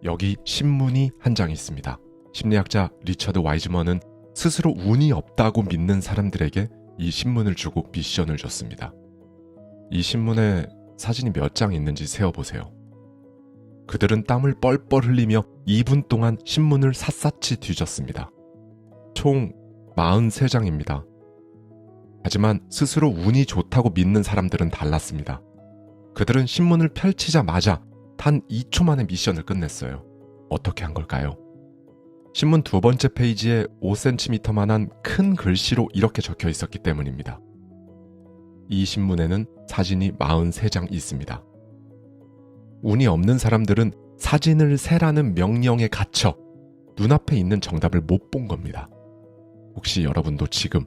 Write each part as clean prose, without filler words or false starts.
여기 신문이 한 장 있습니다. 심리학자 리처드 와이즈먼은 스스로 운이 없다고 믿는 사람들에게 이 신문을 주고 미션을 줬습니다. 이 신문에 사진이 몇 장 있는지 세어보세요. 그들은 땀을 뻘뻘 흘리며 2분 동안 신문을 샅샅이 뒤졌습니다. 총 43장입니다. 하지만 스스로 운이 좋다고 믿는 사람들은 달랐습니다. 그들은 신문을 펼치자마자 단 2초 만에 미션을 끝냈어요. 어떻게 한 걸까요? 신문 두 번째 페이지에 5cm만한 큰 글씨로 이렇게 적혀 있었기 때문입니다. 이 신문에는 사진이 43장 있습니다. 운이 없는 사람들은 사진을 세라는 명령에 갇혀 눈앞에 있는 정답을 못 본 겁니다. 혹시 여러분도 지금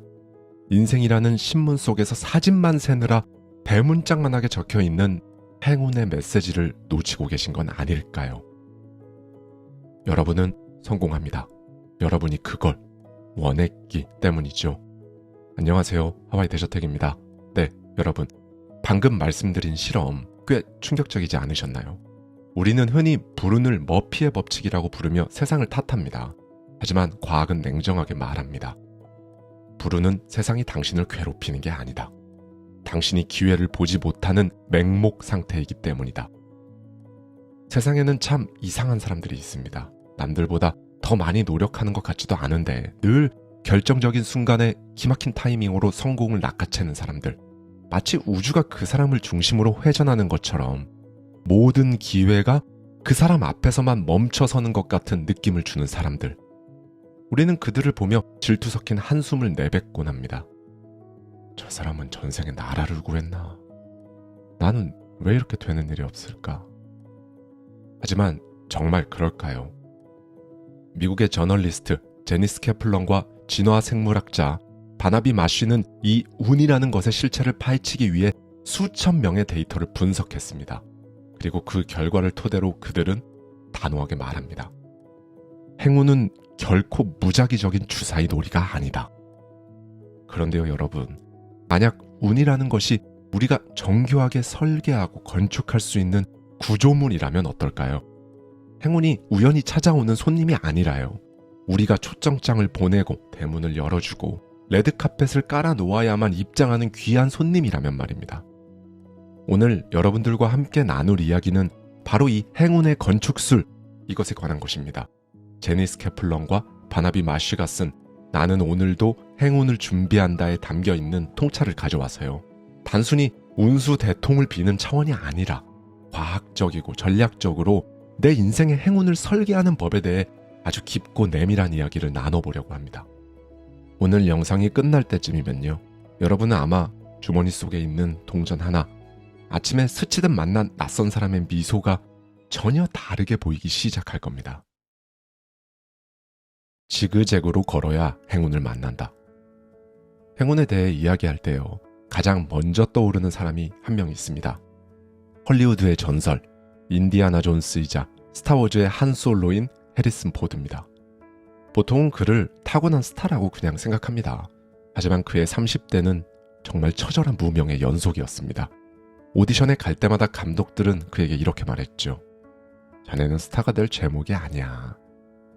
인생이라는 신문 속에서 사진만 세느라 대문짝만하게 적혀있는 행운의 메시지를 놓치고 계신 건 아닐까요? 여러분은 성공합니다. 여러분이 그걸 원했기 때문이죠. 안녕하세요. 하와이 대저택입니다. 네, 여러분. 방금 말씀드린 실험 꽤 충격적이지 않으셨나요? 우리는 흔히 불운을 머피의 법칙이라고 부르며 세상을 탓합니다. 하지만 과학은 냉정하게 말합니다. 불운은 세상이 당신을 괴롭히는 게 아니다. 당신이 기회를 보지 못하는 맹목 상태이기 때문이다. 세상에는 참 이상한 사람들이 있습니다. 남들보다 더 많이 노력하는 것 같지도 않은데 늘 결정적인 순간에 기막힌 타이밍으로 성공을 낚아채는 사람들. 마치 우주가 그 사람을 중심으로 회전하는 것처럼 모든 기회가 그 사람 앞에서만 멈춰서는 것 같은 느낌을 주는 사람들. 우리는 그들을 보며 질투 섞인 한숨을 내뱉곤 합니다. 저 사람은 전생에 나라를 구했나? 나는 왜 이렇게 되는 일이 없을까? 하지만 정말 그럴까요? 미국의 저널리스트 제니스 캐플런과 진화생물학자 바나비 마쉬는 이 운이라는 것의 실체를 파헤치기 위해 수천 명의 데이터를 분석했습니다. 그리고 그 결과를 토대로 그들은 단호하게 말합니다. 행운은 결코 무작위적인 주사위 놀이가 아니다. 그런데요, 여러분. 만약 운이라는 것이 우리가 정교하게 설계하고 건축할 수 있는 구조물이라면 어떨까요? 행운이 우연히 찾아오는 손님이 아니라요. 우리가 초청장을 보내고 대문을 열어주고 레드카펫을 깔아놓아야만 입장하는 귀한 손님이라면 말입니다. 오늘 여러분들과 함께 나눌 이야기는 바로 이 행운의 건축술, 이것에 관한 것입니다. 제니스 캐플런과 바나비 마쉬가 쓴 나는 오늘도 행운을 준비한다에 담겨있는 통찰을 가져와서요. 단순히 운수 대통을 비는 차원이 아니라 과학적이고 전략적으로 내 인생의 행운을 설계하는 법에 대해 아주 깊고 내밀한 이야기를 나눠보려고 합니다. 오늘 영상이 끝날 때쯤이면요. 여러분은 아마 주머니 속에 있는 동전 하나, 아침에 스치듯 만난 낯선 사람의 미소가 전혀 다르게 보이기 시작할 겁니다. 지그재그로 걸어야 행운을 만난다. 행운에 대해 이야기할 때요. 가장 먼저 떠오르는 사람이 한 명 있습니다. 헐리우드의 전설, 인디아나 존스이자 스타워즈의 한 솔로인 해리슨 포드입니다. 보통은 그를 타고난 스타라고 그냥 생각합니다. 하지만 그의 30대는 정말 처절한 무명의 연속이었습니다. 오디션에 갈 때마다 감독들은 그에게 이렇게 말했죠. 자네는 스타가 될 제목이 아니야.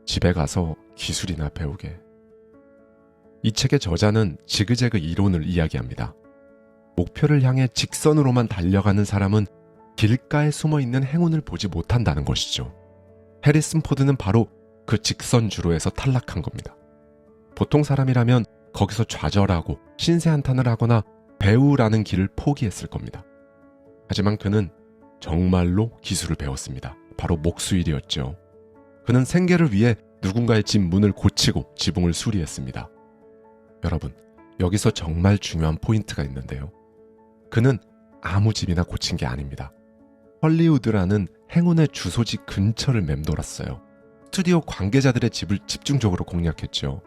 집에 가서 기술이나 배우게. 이 책의 저자는 지그재그 이론을 이야기합니다. 목표를 향해 직선으로만 달려가는 사람은 길가에 숨어있는 행운을 보지 못한다는 것이죠. 해리슨 포드는 바로 그 직선주로에서 탈락한 겁니다. 보통 사람이라면 거기서 좌절하고 신세한탄을 하거나 배우라는 길을 포기했을 겁니다. 하지만 그는 정말로 기술을 배웠습니다. 바로 목수일이었죠. 그는 생계를 위해 누군가의 집 문을 고치고 지붕을 수리했습니다. 여러분, 여기서 정말 중요한 포인트가 있는데요. 그는 아무 집이나 고친 게 아닙니다. 헐리우드라는 행운의 주소지 근처를 맴돌았어요. 스튜디오 관계자들의 집을 집중적으로 공략했죠.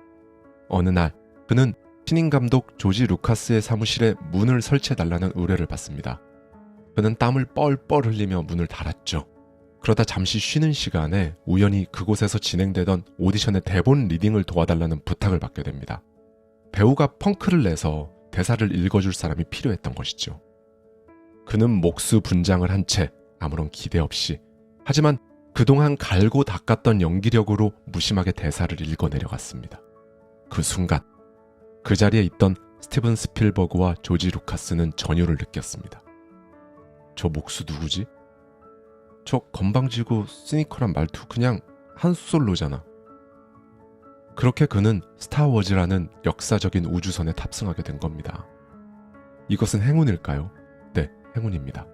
어느 날 그는 신인 감독 조지 루카스의 사무실에 문을 설치해달라는 의뢰를 받습니다. 그는 땀을 뻘뻘 흘리며 문을 닫았죠. 그러다 잠시 쉬는 시간에 우연히 그곳에서 진행되던 오디션의 대본 리딩을 도와달라는 부탁을 받게 됩니다. 배우가 펑크를 내서 대사를 읽어줄 사람이 필요했던 것이죠. 그는 목수 분장을 한 채 아무런 기대 없이, 하지만 그동안 갈고 닦았던 연기력으로 무심하게 대사를 읽어 내려갔습니다. 그 순간 그 자리에 있던 스티븐 스필버그와 조지 루카스는 전율을 느꼈습니다. 저 목수 누구지? 저 건방지고 시니컬한 말투 그냥 한 수솔로잖아. 그렇게 그는 스타워즈라는 역사적인 우주선에 탑승하게 된 겁니다. 이것은 행운일까요? 네, 행운입니다.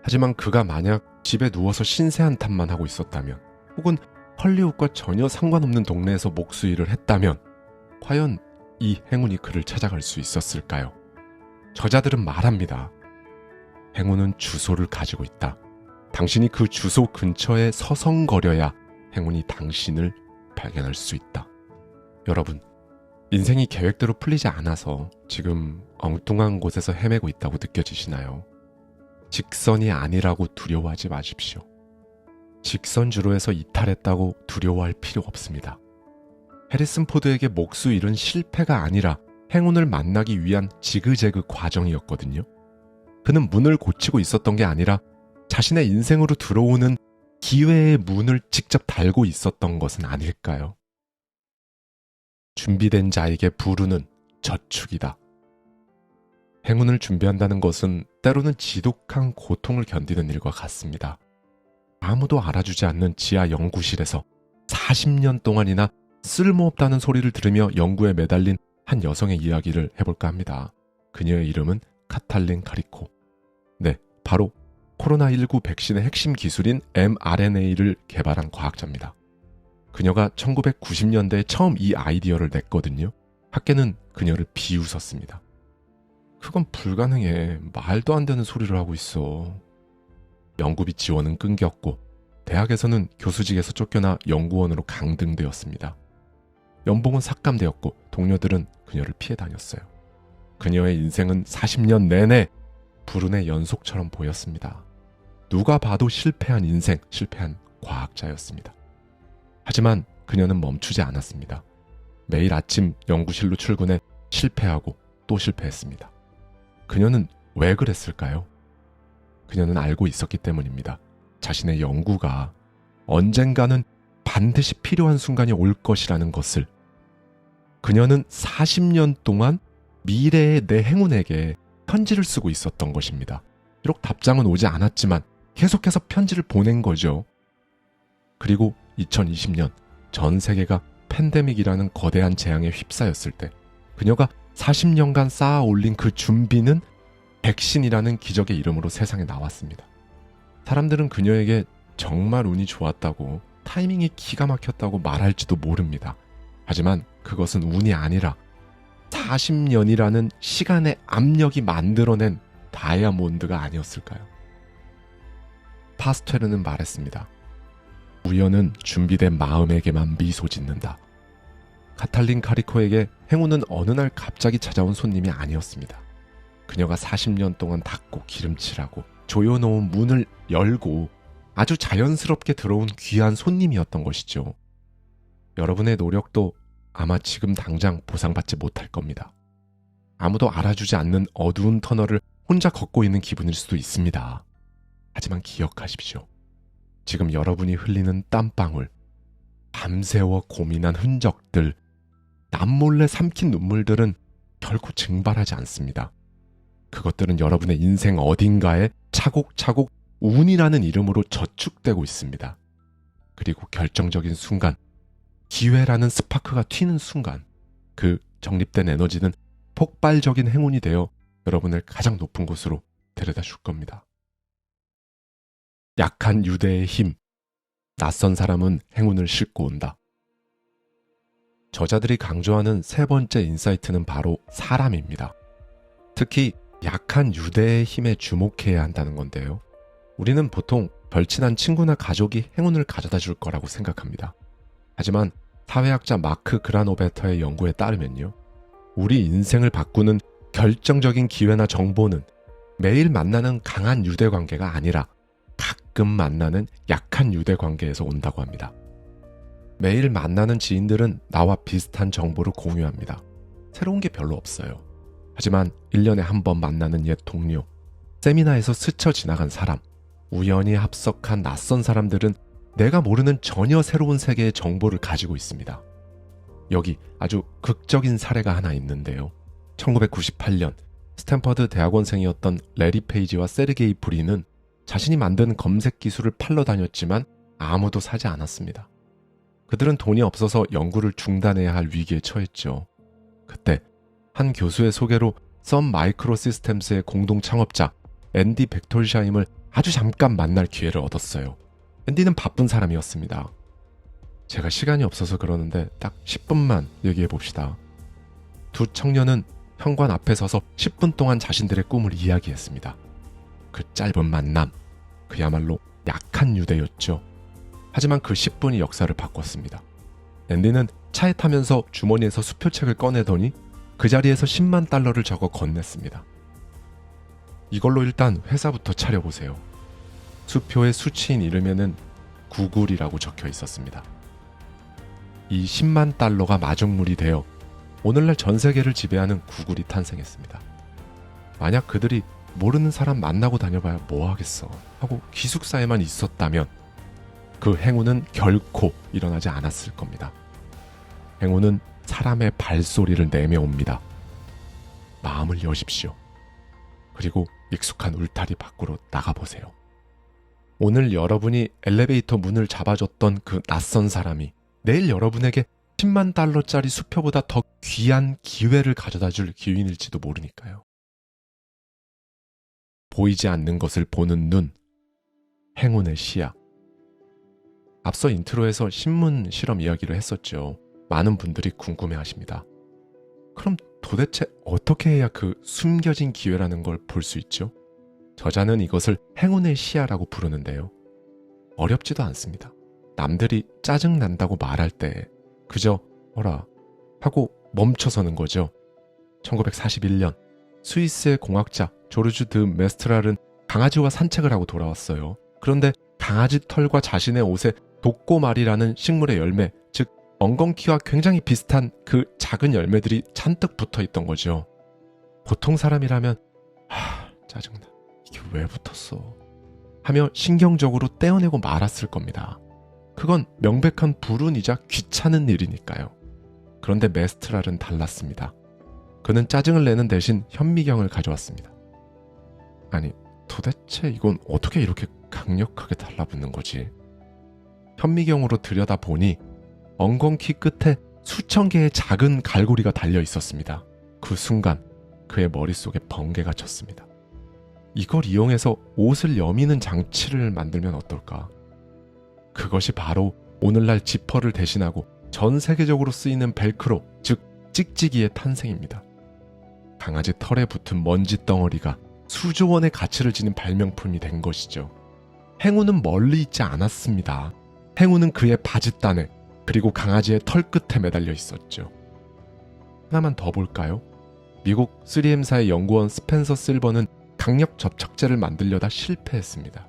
하지만 그가 만약 집에 누워서 신세 한탄만 하고 있었다면, 혹은 헐리우드과 전혀 상관없는 동네에서 목수 일을 했다면 과연 이 행운이 그를 찾아갈 수 있었을까요? 저자들은 말합니다. 행운은 주소를 가지고 있다. 당신이 그 주소 근처에 서성거려야 행운이 당신을 발견할 수 있다. 여러분, 인생이 계획대로 풀리지 않아서 지금 엉뚱한 곳에서 헤매고 있다고 느껴지시나요? 직선이 아니라고 두려워하지 마십시오. 직선주로에서 이탈했다고 두려워할 필요 없습니다. 해리슨 포드에게 목수 일은 실패가 아니라 행운을 만나기 위한 지그재그 과정이었거든요. 그는 문을 고치고 있었던 게 아니라 자신의 인생으로 들어오는 기회의 문을 직접 달고 있었던 것은 아닐까요? 준비된 자에게 부르는 저축이다. 행운을 준비한다는 것은 때로는 지독한 고통을 견디는 일과 같습니다. 아무도 알아주지 않는 지하 연구실에서 40년 동안이나 쓸모없다는 소리를 들으며 연구에 매달린 한 여성의 이야기를 해볼까 합니다. 그녀의 이름은 카탈린 카리코. 네, 바로 코로나19 백신의 핵심 기술인 mRNA를 개발한 과학자입니다. 그녀가 1990년대에 처음 이 아이디어를 냈거든요. 학계는 그녀를 비웃었습니다. 그건 불가능해. 말도 안 되는 소리를 하고 있어. 연구비 지원은 끊겼고 대학에서는 교수직에서 쫓겨나 연구원으로 강등되었습니다. 연봉은 삭감되었고 동료들은 그녀를 피해 다녔어요. 그녀의 인생은 40년 내내 불운의 연속처럼 보였습니다. 누가 봐도 실패한 인생, 실패한 과학자였습니다. 하지만 그녀는 멈추지 않았습니다. 매일 아침 연구실로 출근해 실패하고 또 실패했습니다. 그녀는 왜 그랬을까요? 그녀는 알고 있었기 때문입니다. 자신의 연구가 언젠가는 반드시 필요한 순간이 올 것이라는 것을. 그녀는 40년 동안 미래의 내 행운에게 편지를 쓰고 있었던 것입니다. 비록 답장은 오지 않았지만 계속해서 편지를 보낸 거죠. 그리고 2020년 전 세계가 팬데믹이라는 거대한 재앙에 휩싸였을 때 그녀가 40년간 쌓아 올린 그 준비는 백신이라는 기적의 이름으로 세상에 나왔습니다. 사람들은 그녀에게 정말 운이 좋았다고, 타이밍이 기가 막혔다고 말할지도 모릅니다. 하지만 그것은 운이 아니라 40년이라는 시간의 압력이 만들어낸 다이아몬드가 아니었을까요? 파스테르는 말했습니다. 우연은 준비된 마음에게만 미소 짓는다. 카탈린 카리코에게 행운은 어느 날 갑자기 찾아온 손님이 아니었습니다. 그녀가 40년 동안 닫고 기름칠하고 조여놓은 문을 열고 아주 자연스럽게 들어온 귀한 손님이었던 것이죠. 여러분의 노력도 아마 지금 당장 보상받지 못할 겁니다. 아무도 알아주지 않는 어두운 터널을 혼자 걷고 있는 기분일 수도 있습니다. 하지만 기억하십시오. 지금 여러분이 흘리는 땀방울, 밤새워 고민한 흔적들, 남몰래 삼킨 눈물들은 결코 증발하지 않습니다. 그것들은 여러분의 인생 어딘가에 차곡차곡 운이라는 이름으로 저축되고 있습니다. 그리고 결정적인 순간, 기회라는 스파크가 튀는 순간, 그 정립된 에너지는 폭발적인 행운이 되어 여러분을 가장 높은 곳으로 데려다 줄 겁니다. 약한 유대의 힘, 낯선 사람은 행운을 싣고 온다. 저자들이 강조하는 세 번째 인사이트는 바로 사람입니다. 특히 약한 유대의 힘에 주목해야 한다는 건데요. 우리는 보통 절친한 친구나 가족이 행운을 가져다 줄 거라고 생각합니다. 하지만 사회학자 마크 그라노베터의 연구에 따르면요. 우리 인생을 바꾸는 결정적인 기회나 정보는 매일 만나는 강한 유대관계가 아니라 가끔 만나는 약한 유대관계에서 온다고 합니다. 매일 만나는 지인들은 나와 비슷한 정보를 공유합니다. 새로운 게 별로 없어요. 하지만 1년에 한 번 만나는 옛 동료, 세미나에서 스쳐 지나간 사람, 우연히 합석한 낯선 사람들은 내가 모르는 전혀 새로운 세계의 정보를 가지고 있습니다. 여기 아주 극적인 사례가 하나 있는데요. 1998년 스탠퍼드 대학원생이었던 레리 페이지와 세르게이 브린은 자신이 만든 검색 기술을 팔러 다녔지만 아무도 사지 않았습니다. 그들은 돈이 없어서 연구를 중단해야 할 위기에 처했죠. 그때 한 교수의 소개로 썬 마이크로 시스템스의 공동 창업자 앤디 벡톨샤임을 아주 잠깐 만날 기회를 얻었어요. 앤디는 바쁜 사람이었습니다. 제가 시간이 없어서 그러는데 딱 10분만 얘기해 봅시다. 두 청년은 현관 앞에 서서 10분 동안 자신들의 꿈을 이야기했습니다. 그 짧은 만남, 그야말로 약한 유대였죠. 하지만 그 10분이 역사를 바꿨습니다. 앤디는 차에 타면서 주머니에서 수표책을 꺼내더니 그 자리에서 10만 달러를 적어 건넸습니다. 이걸로 일단 회사부터 차려보세요. 수표의 수치인 이름에는 구글이라고 적혀 있었습니다. 이 10만 달러가 마중물이 되어 오늘날 전 세계를 지배하는 구글이 탄생했습니다. 만약 그들이 모르는 사람 만나고 다녀봐야 뭐 하겠어 하고 기숙사에만 있었다면 그 행운은 결코 일어나지 않았을 겁니다. 행운은 사람의 발소리를 내며 옵니다. 마음을 여십시오. 그리고 익숙한 울타리 밖으로 나가보세요. 오늘 여러분이 엘리베이터 문을 잡아줬던 그 낯선 사람이 내일 여러분에게 10만 달러짜리 수표보다 더 귀한 기회를 가져다 줄 기회일지도 모르니까요. 보이지 않는 것을 보는 눈, 행운의 시야. 앞서 인트로에서 신문 실험 이야기를 했었죠. 많은 분들이 궁금해하십니다. 그럼 도대체 어떻게 해야 그 숨겨진 기회라는 걸 볼 수 있죠? 저자는 이것을 행운의 시야라고 부르는데요. 어렵지도 않습니다. 남들이 짜증난다고 말할 때 그저 어라 하고 멈춰서는 거죠. 1941년 스위스의 공학자 조르주 드 메스트랄은 강아지와 산책을 하고 돌아왔어요. 그런데 강아지 털과 자신의 옷에 독고말이라는 식물의 열매, 즉 엉겅퀴와 굉장히 비슷한 그 작은 열매들이 잔뜩 붙어 있던 거죠. 보통 사람이라면 짜증나. 이게 왜 붙었어? 하며 신경적으로 떼어내고 말았을 겁니다. 그건 명백한 불운이자 귀찮은 일이니까요. 그런데 메스트랄은 달랐습니다. 그는 짜증을 내는 대신 현미경을 가져왔습니다. 아니, 도대체 이건 어떻게 이렇게 강력하게 달라붙는 거지? 현미경으로 들여다보니 엉겅퀴 끝에 수천 개의 작은 갈고리가 달려 있었습니다. 그 순간 그의 머릿속에 번개가 쳤습니다. 이걸 이용해서 옷을 여미는 장치를 만들면 어떨까? 그것이 바로 오늘날 지퍼를 대신하고 전 세계적으로 쓰이는 벨크로, 즉 찍찍이의 탄생입니다. 강아지 털에 붙은 먼지 덩어리가 수조 원의 가치를 지닌 발명품이 된 것이죠. 행운은 멀리 있지 않았습니다. 행운은 그의 바짓단에 그리고 강아지의 털 끝에 매달려 있었죠. 하나만 더 볼까요? 미국 3M사의 연구원 스펜서 실버는 강력 접착제를 만들려다 실패했습니다.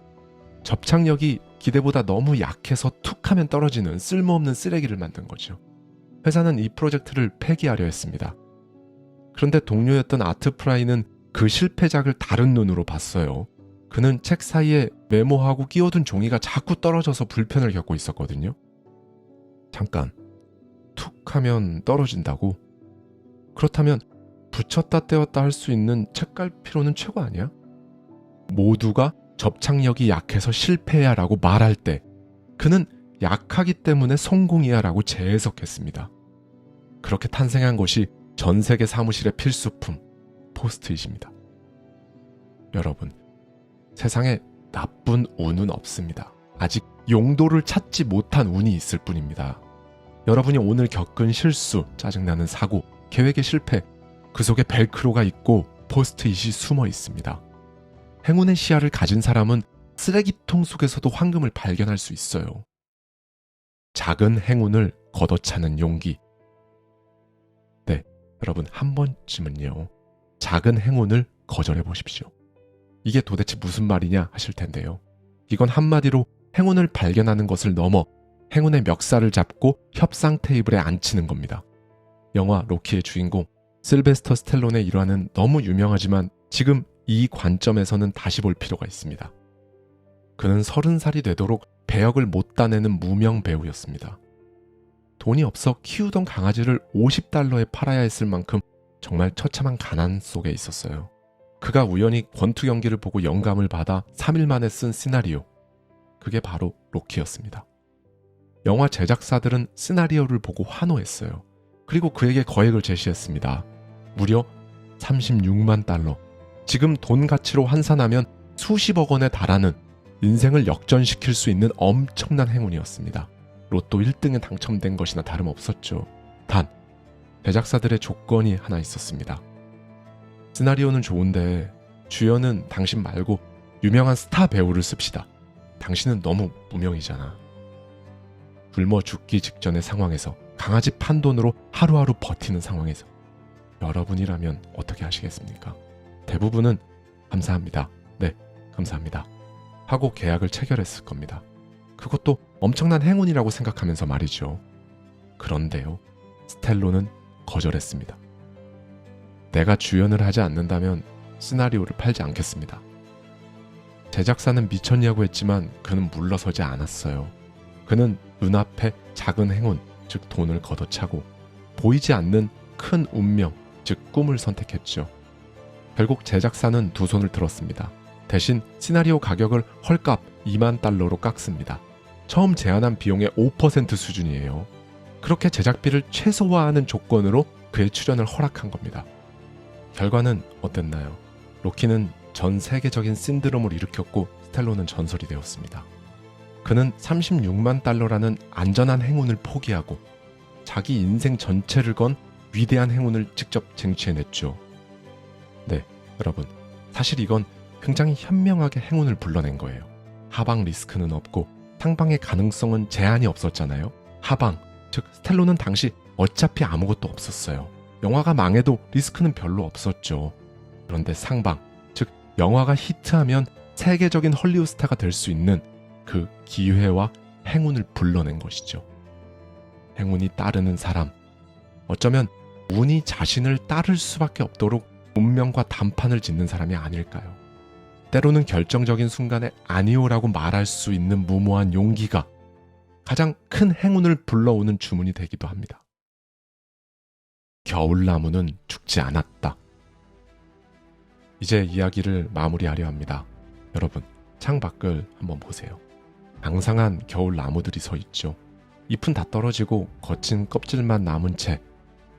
접착력이 기대보다 너무 약해서 툭 하면 떨어지는 쓸모없는 쓰레기를 만든 거죠. 회사는 이 프로젝트를 폐기하려 했습니다. 그런데 동료였던 아트 프라이는 그 실패작을 다른 눈으로 봤어요. 그는 책 사이에 메모하고 끼워둔 종이가 자꾸 떨어져서 불편을 겪고 있었거든요. 잠깐, 툭 하면 떨어진다고? 그렇다면 붙였다 떼었다 할 수 있는 책갈피로는 최고 아니야? 모두가 접착력이 약해서 실패야 라고 말할 때 그는 약하기 때문에 성공이야 라고 재해석했습니다. 그렇게 탄생한 것이 전 세계 사무실의 필수품, 포스트잇입니다. 여러분, 세상에 나쁜 운은 없습니다. 아직 용도를 찾지 못한 운이 있을 뿐입니다. 여러분이 오늘 겪은 실수, 짜증나는 사고, 계획의 실패, 그 속에 벨크로가 있고 포스트잇이 숨어 있습니다. 행운의 시야를 가진 사람은 쓰레기통 속에서도 황금을 발견할 수 있어요. 작은 행운을 걷어차는 용기. 네, 여러분 한 번쯤은요. 작은 행운을 거절해 보십시오. 이게 도대체 무슨 말이냐 하실 텐데요. 이건 한마디로 행운을 발견하는 것을 넘어 행운의 멱살을 잡고 협상 테이블에 앉히는 겁니다. 영화 로키의 주인공 실베스터 스텔론의 일화는 너무 유명하지만 지금 이 관점에서는 다시 볼 필요가 있습니다. 그는 30살이 되도록 배역을 못 따내는 무명 배우였습니다. 돈이 없어 키우던 강아지를 $50에 팔아야 했을 만큼 정말 처참한 가난 속에 있었어요. 그가 우연히 권투 경기를 보고 영감을 받아 3일 만에 쓴 시나리오, 그게 바로 로키였습니다. 영화 제작사들은 시나리오를 보고 환호했어요. 그리고 그에게 거액을 제시했습니다. 무려 $36만. 지금 돈 가치로 환산하면 수십억 원에 달하는 인생을 역전시킬 수 있는 엄청난 행운이었습니다. 로또 1등에 당첨된 것이나 다름없었죠. 단, 제작사들의 조건이 하나 있었습니다. 시나리오는 좋은데 주연은 당신 말고 유명한 스타 배우를 씁시다. 당신은 너무 무명이잖아. 굶어 죽기 직전의 상황에서 강아지 판돈으로 하루하루 버티는 상황에서 여러분이라면 어떻게 하시겠습니까? 대부분은 감사합니다. 네, 감사합니다. 하고 계약을 체결했을 겁니다. 그것도 엄청난 행운이라고 생각하면서 말이죠. 그런데요, 스텔로는 거절했습니다. 내가 주연을 하지 않는다면 시나리오를 팔지 않겠습니다. 제작사는 미쳤냐고 했지만 그는 물러서지 않았어요. 그는 눈앞에 작은 행운, 즉 돈을 걷어차고 보이지 않는 큰 운명, 즉 꿈을 선택했죠. 결국 제작사는 두 손을 들었습니다. 대신 시나리오 가격을 헐값 $2만 깎습니다. 처음 제안한 비용의 5% 수준이에요. 그렇게 제작비를 최소화하는 조건으로 그의 출연을 허락한 겁니다. 결과는 어땠나요? 로키는 전 세계적인 신드롬을 일으켰고 스텔로는 전설이 되었습니다. 그는 $36만 안전한 행운을 포기하고 자기 인생 전체를 건 위대한 행운을 직접 쟁취해냈죠. 네, 여러분, 사실 이건 굉장히 현명하게 행운을 불러낸 거예요. 하방 리스크는 없고 상방의 가능성은 제한이 없었잖아요. 하방, 즉 스텔로는 당시 어차피 아무것도 없었어요. 영화가 망해도 리스크는 별로 없었죠. 그런데 상방, 즉 영화가 히트하면 세계적인 헐리우드 스타가 될 수 있는 그 기회와 행운을 불러낸 것이죠. 행운이 따르는 사람, 어쩌면 운이 자신을 따를 수밖에 없도록 운명과 단판을 짓는 사람이 아닐까요? 때로는 결정적인 순간에 아니오라고 말할 수 있는 무모한 용기가 가장 큰 행운을 불러오는 주문이 되기도 합니다. 겨울나무는 죽지 않았다. 이제 이야기를 마무리하려 합니다. 여러분, 창밖을 한번 보세요. 앙상한 겨울 나무들이 서 있죠. 잎은 다 떨어지고 거친 껍질만 남은 채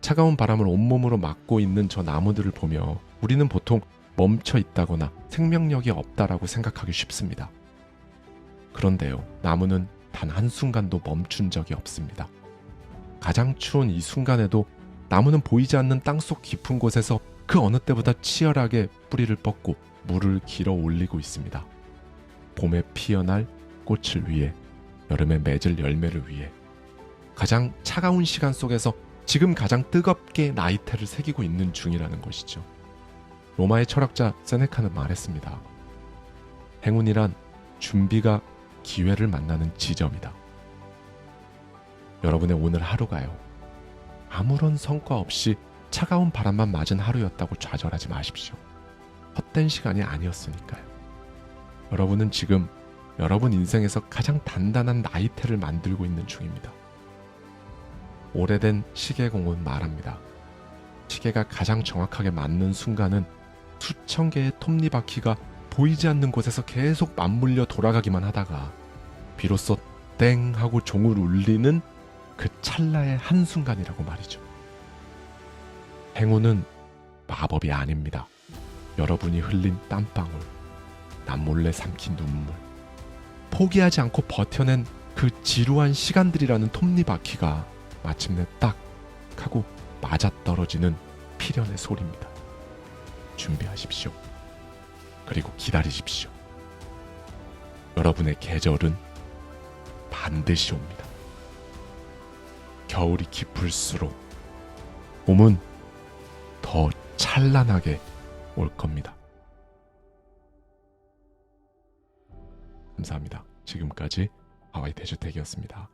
차가운 바람을 온몸으로 막고 있는 저 나무들을 보며 우리는 보통 멈춰 있다거나 생명력이 없다라고 생각하기 쉽습니다. 그런데요, 나무는 단 한순간도 멈춘 적이 없습니다. 가장 추운 이 순간에도 나무는 보이지 않는 땅속 깊은 곳에서 그 어느 때보다 치열하게 뿌리를 뻗고 물을 길어 올리고 있습니다. 봄에 피어날 꽃을 위해, 여름에 맺을 열매를 위해, 가장 차가운 시간 속에서 지금 가장 뜨겁게 나이테를 새기고 있는 중이라는 것이죠. 로마의 철학자 세네카는 말했습니다. 행운이란 준비가 기회를 만나는 지점이다. 여러분의 오늘 하루가요, 아무런 성과 없이 차가운 바람만 맞은 하루였다고 좌절하지 마십시오. 헛된 시간이 아니었으니까요. 여러분은 지금 여러분 인생에서 가장 단단한 나이테를 만들고 있는 중입니다. 오래된 시계공은 말합니다. 시계가 가장 정확하게 맞는 순간은 수천 개의 톱니바퀴가 보이지 않는 곳에서 계속 맞물려 돌아가기만 하다가 비로소 땡 하고 종을 울리는 그 찰나의 한순간이라고 말이죠. 행운은 마법이 아닙니다. 여러분이 흘린 땀방울, 남몰래 삼킨 눈물, 포기하지 않고 버텨낸 그 지루한 시간들이라는 톱니바퀴가 마침내 딱 하고 맞아떨어지는 필연의 소리입니다. 준비하십시오. 그리고 기다리십시오. 여러분의 계절은 반드시 옵니다. 겨울이 깊을수록 봄은 더 찬란하게 올 겁니다. 감사합니다. 지금까지 하와이 대저택이었습니다.